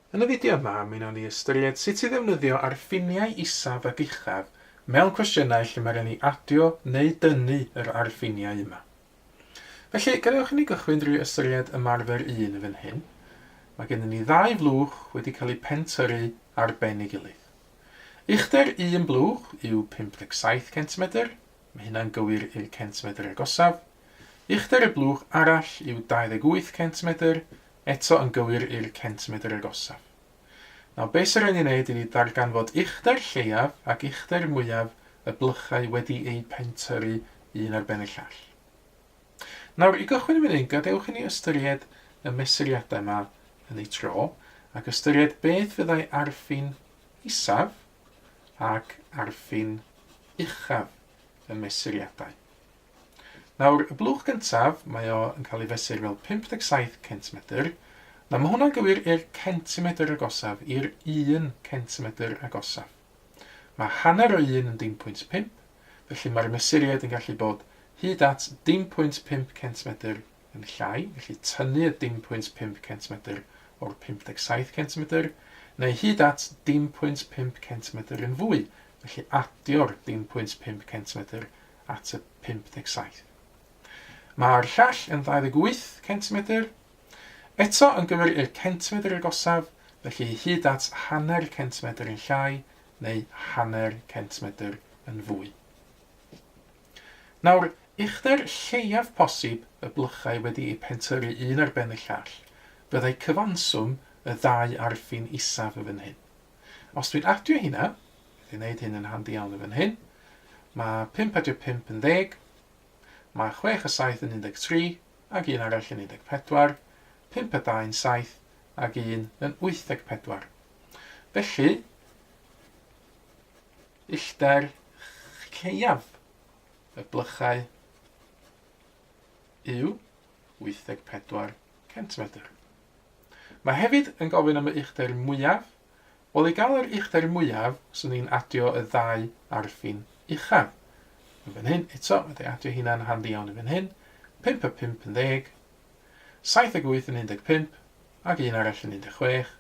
Yn y fideo yma, mi wnawn ni ystyried sut i ddefnyddio arffiniau isaf ac uchaf mewn cwestiynau lle mae gen i adio neu dynnu yr arffiniau yma. Felly, gadewch i ni gychwyn drwy ystyried ymarfer 1 y fan hyn. Mae gen ni ddau flwch wedi cael eu pentyrru ar ben ei gilydd. Uchder 1 blwch yw 57 cm, mae hynna'n gywir i'r centimedr agosaf. Uchder y blwch arall yw 28 cm, eto yn gywir i'r centimedr agosaf. Nawr, beth sy'n rhaid i wneud i ni darganfod uchder lleiaf ac uchder mwyaf y blychau wedi eu pentyrru un ar ben y llall. Nawr, i gychwyn yn fan hyn, gadewch i ni ystyried y mesuriadau yma yn ei tro, ac ystyried beth fyddai arffin isaf ac arffin uchaf y mesuriadau. Nawr, y blwch gyntaf, mae o yn cael ei fesur fel 57 cm. Nawr, mae hwnna'n gywir i'r centimedr agosaf, i'r 1 centimedr agosaf. Mae hanner o 1 yn 0.5, felly mae'r mesuriad yn gallu bod hyd at 0.5 cm yn llai, felly tynnu y 0.5 cm o'r 57 cm, neu hyd at 0.5 cm yn fwy, felly adio'r 0.5 cm at y 57. Mae'r llall yn 28 cm, eto yn gyfer i'r centimedr agosaf, felly hyd at hanner centimedr yn llai, neu hanner centimedr yn fwy. Nawr, uchder lleiaf posib y blychau wedi eu pentyrru un ar ben y llall, byddai cyfanswm y ddau arffin isaf y fan hyn. Os dwi'n adio hynna, bydd i'n gwneud hyn yn handi iawn y fan hyn, mae 5 yn 10, mae 6 a 7 yn 13, ac un arall yn 14, 5 a 2 yn 7, ac un yn 84. Felly, uchder lleiaf y blychau yw 84 cm. Mae hefyd yn gofyn am y uchder mwyaf. Wel, i gael yr uchder mwyaf, swn ni'n adio y ddau arffin uchaf. Yn fan hyn, eto, wedi adio hynna'n handi iawn yn fan hyn. 5 a 5 yn 10, 7 a 8 yn 15, ac un arall yn 16,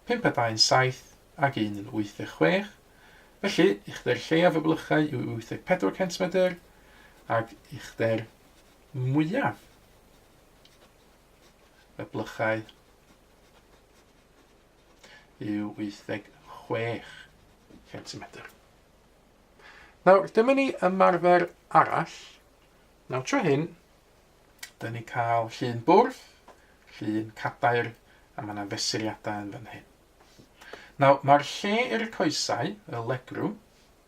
5 a 2 yn 7, ac un yn 86. Felly, uchder lleiaf y blychau yw 84 cm, ac uchder mwyaf y blychau yw 86 cm. Nawr, dyma ni ymarfer arall. Nawr, tro hyn, dyn ni cael llun bwrdd, llun cadair, a mae yna fesuriadau yn fan hyn. Nawr, mae'r lle i'r coesau, y legrwm,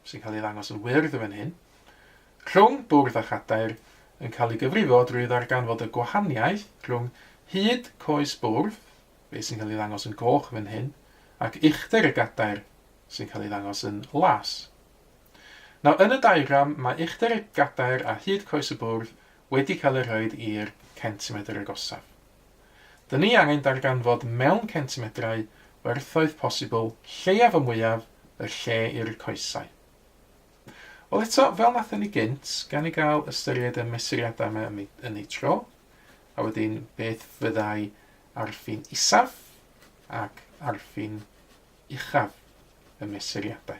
sy'n cael ei ddangos yn wyrdd yn fan hyn, rhwng bwrdd a chadair yn cael ei gyfrifo drwy ddarganfod y gwahaniaeth rhwng hyd coes bwrdd, beth sy'n cael ei ddangos yn goch fan hyn, ac uchder y gadair sy'n cael ei ddangos yn las. Nawr, yn y diagram, mae uchder y gadair a hyd coes y bwrdd wedi cael ei rhoi i'r centimedr agosaf. Dyn ni angen darganfod mewn centimedrau werthoedd posibl lleiaf y mwyaf y lle i'r coesau. Wel eto, fel nathon ni gynt, gan i gael ystyried y mesuriadau yma yn ei tro, a wedyn beth fyddai arffin isaf ac arffin uchaf y mesuriadau.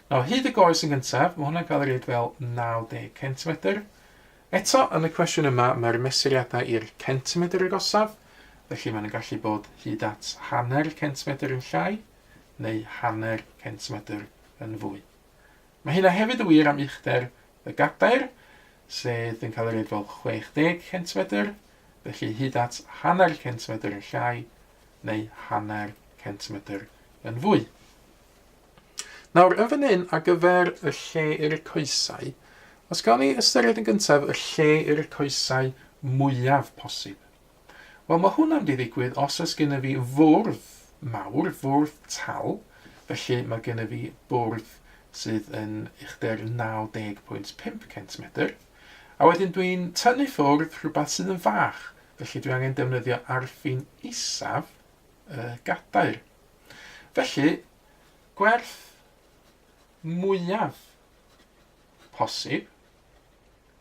Nawr, hyd y goes yn gyntaf, mae hwnna'n cael ei reid fel 90 cm. Eto, yn y cwestiwn yma, mae'r mesuriadau i'r centimedr agosaf, felly mae'n gallu bod hyd at hanner centimedr yn llai, neu hanner centimedr yn fwy. Mae hynna hefyd yn wir am uchder y gadair, sydd yn cael ei reid fel 60 cm, felly hyd at hanner centimedr yn llai, neu hanner centimedr yn fwy. Nawr, yn fan hyn, ar gyfer y lle i'r coesau, os gael ni ystyried yn gyntaf y lle i'r coesau mwyaf posib. Wel, mae hwnna'n mynd i ddigwydd os oes gen i fi fwrdd mawr, fwrdd tal, felly mae gen i fi bwrdd sydd yn uchder 90.5 cm, a wedyn dwi'n tynnu ffwrdd rhywbeth sydd yn fach, felly dwi angen defnyddio arffin isaf gadair. Felly, gwerth mwyaf posib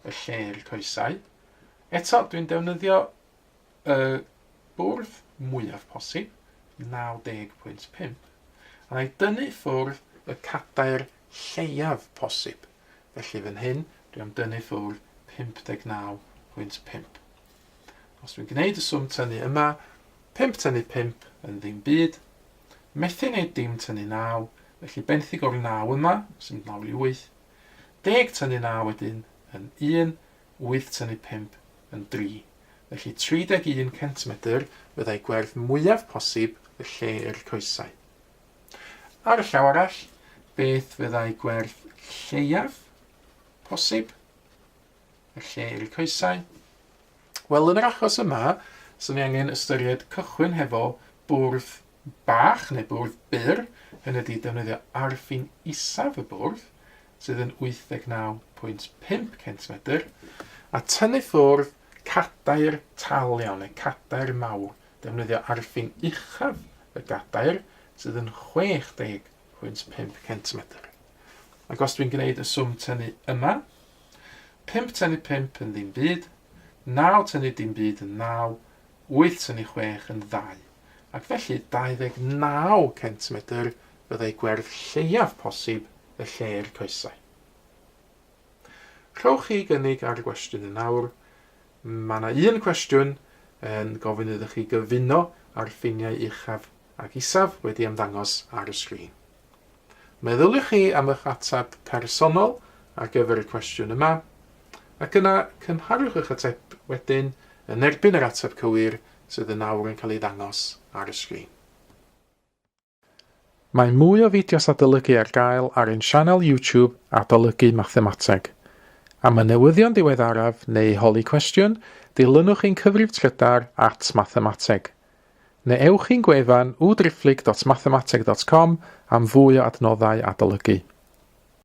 y lle i'r coesau. Eto, dwi'n defnyddio y bwrdd mwyaf posib, 90.5. A na i dynnu ffwrdd y cadair lleiaf posib. Felly fan hyn, dwi am dynnu ffwrdd 59.5. Os dwi'n gwneud y swm tynnu yma, 5 tynnu 5 yn ddim byd. Methu wneud dim tynnu 9, felly benthyg o'r 9 yma, sy'n 9 i 8. 10 tynnu 9 wedyn yn 1, 8 tynnu 5 yn 3. Felly 31 cm fyddai gwerth mwyaf posib y lle i'r coesau. Ar y llaw arall, beth fyddai gwerth lleiaf posib y lle i'r coesau? Wel, yn yr achos yma, sy'n ni angen ystyried cychwyn hefo bwrdd bach neu bwrdd byr, hyn ydy defnyddio arffin isaf y bwrdd, sydd yn 89.5 cm, a tynnu ffwrdd cadair tal iawn, neu cadair mawr, defnyddio arffin uchaf y gadair, sydd yn 60.5 cm. Ac os dwi'n gwneud y swm tynnu yma, 5 tynnu 5 yn ddim byd, 9 tynnu dim byd yn 9, 8 tynnu 6 yn 2. Ac felly 29 cm fyddai gwerth lleiaf posib y lle i'r coesau. Rhowch chi gynnig ar y gwestiwn yn awr. Mae yna un cwestiwn yn gofyn iddo chi gyfuno ar ffiniau uchaf ac isaf wedi ymddangos ar y sgrin. Meddyliwch chi am eich ateb personol ar gyfer y cwestiwn yma, ac yna cymharwch eich ateb wedyn yn erbyn yr ateb cywir sydd yn awr yn cael ei ddangos ar y sgrin. Mae mwy o fideos adolygu ar gael ar ein sianel YouTube Adolygu Mathemateg. Am y newyddion diweddaraf neu holi cwestiwn, dilynwch ein cyfrif trydar @mathemateg. Neu ewch i'n gwefan www.mathemateg.com am fwy o adnoddau adolygu.